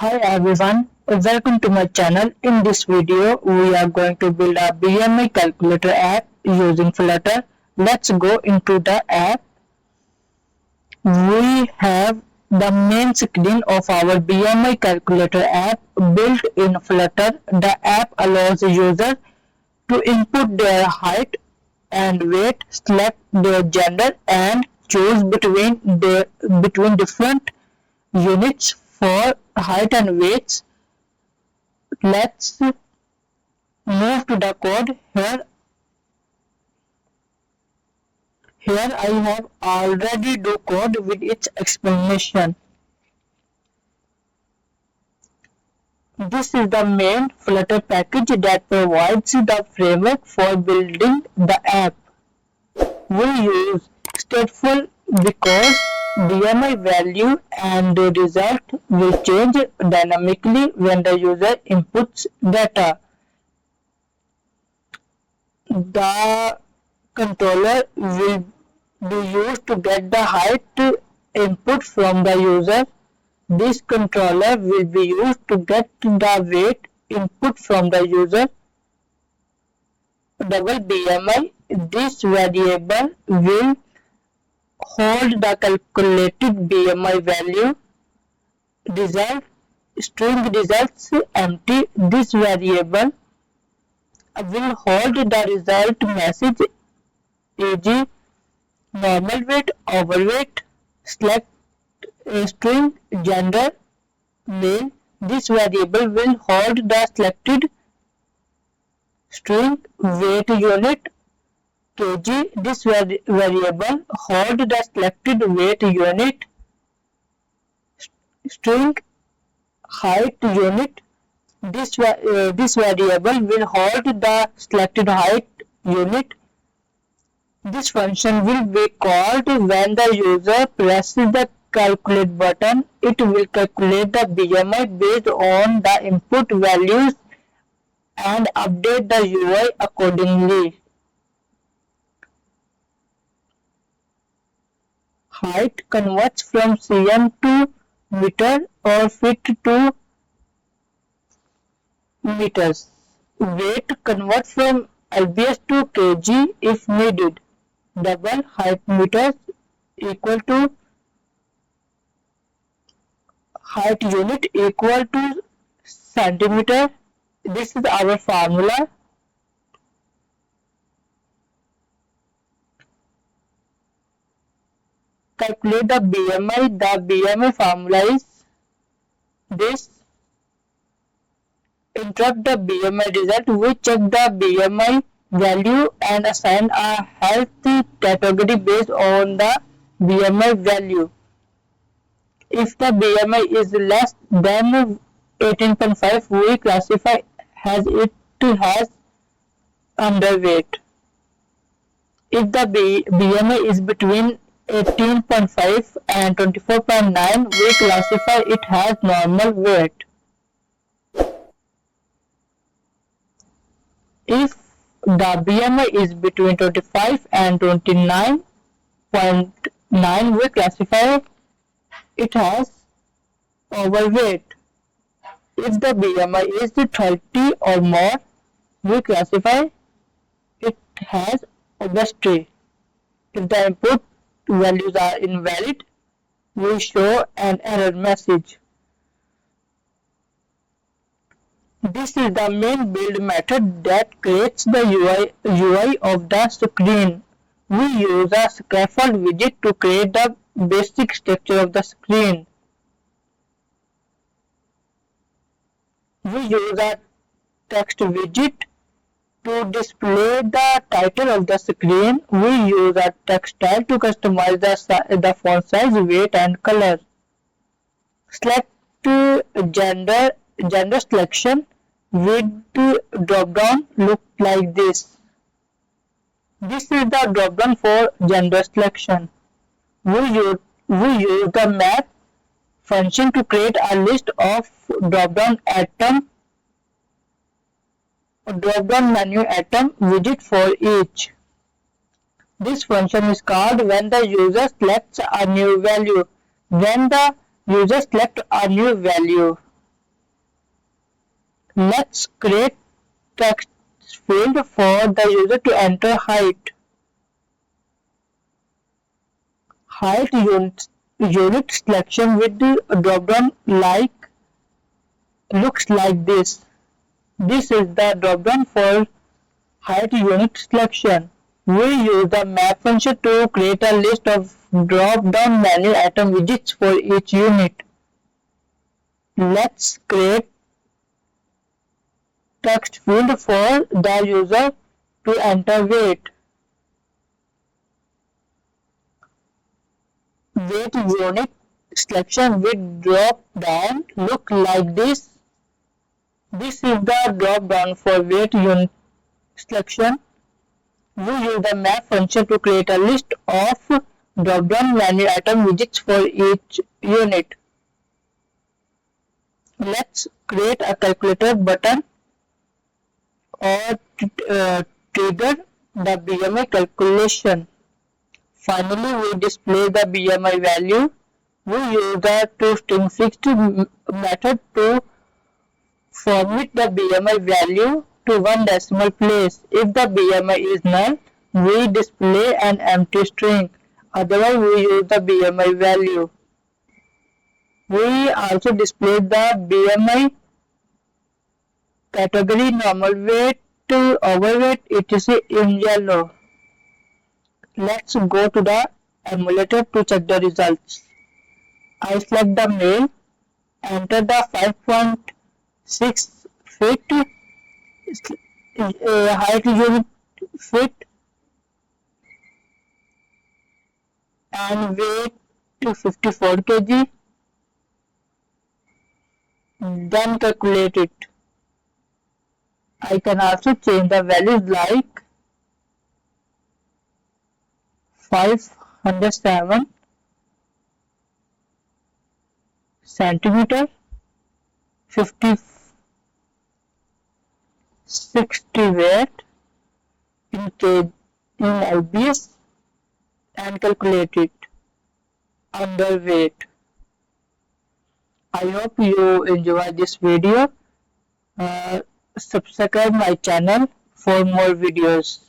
Hi everyone, welcome to my channel. In this video, we are going to build a BMI calculator app using Flutter. Let's go into the app. We have the main screen of our BMI calculator app built in Flutter. The app allows users to input their height and weight, select their gender, and choose between different units for height and weights. Let's move to the code. Here I have already do code with its explanation. This is the main Flutter package that provides the framework for building the app. We use stateful because BMI value and the result will change dynamically when the user inputs data. The controller will be used to get the height input from the user. This controller will be used to get the weight input from the user. Double BMI. This variable will hold the calculated BMI value. Result string results empty. This variable will hold the result message, e.g. normal weight, overweight, select string gender male. This variable will hold the selected string weight unit kg. This variable hold the selected weight unit string height unit. This variable will hold the selected height unit. This function will be called when the user presses the calculate button. It will calculate the BMI based on the input values and update the UI accordingly. Height converts from cm to meter or feet to meters. Weight converts from lbs to kg if needed. Double height meters equal to height unit equal to centimeter. This is our formula. Calculate the BMI. The BMI formula is this. Interrupt the BMI result. We check the BMI value and assign a health category based on the BMI value. If the BMI is less than 18.5, we classify as it has underweight. If the BMI is between 18.5 and 24.9, we classify it as normal weight. If the BMI is between 25 and 29.9, we classify it as overweight. If the BMI is 30 or more, we classify it as obesity. If the input values are invalid, we show an error message. This is the main build method that creates the UI of the screen. We use a scaffold widget to create the basic structure of the screen. We use a text widget to display the title of the screen. We use a text style to customize the font size, weight, and color. Select gender selection with drop down look like this. This is the drop down for gender selection. We use the map function to create a list of drop down menu item widget for each. This function is called when the user selects a new value. When the user selects a new value, Let's create text field for the user to enter height. Height unit selection with the dropdown looks like this. This is the dropdown for height unit selection. We use the map function to create a list of drop-down menu item widgets for each unit. Let's create text field for the user to enter weight. Weight unit selection with drop down look like this. This is the drop down for weight unit selection. We use the map function to create a list of drop down menu item widgets for each unit. Let's create a calculator button or trigger the BMI calculation. Finally, we display the BMI value. We use the toStringFixed method to format the BMI value to one decimal place. If the BMI is null, we display an empty string. Otherwise, we use the BMI value. We also display the BMI category, normal weight, overweight, etc. in yellow. Let's go to the emulator to check the results. I select the male, enter the 5.6 feet height unit feet and weight to 54 kg. Then calculate it. I can also change the values like 507 centimeter, 60 weight in lbs and calculate it under weight. I hope you enjoy this video. Subscribe my channel for more videos.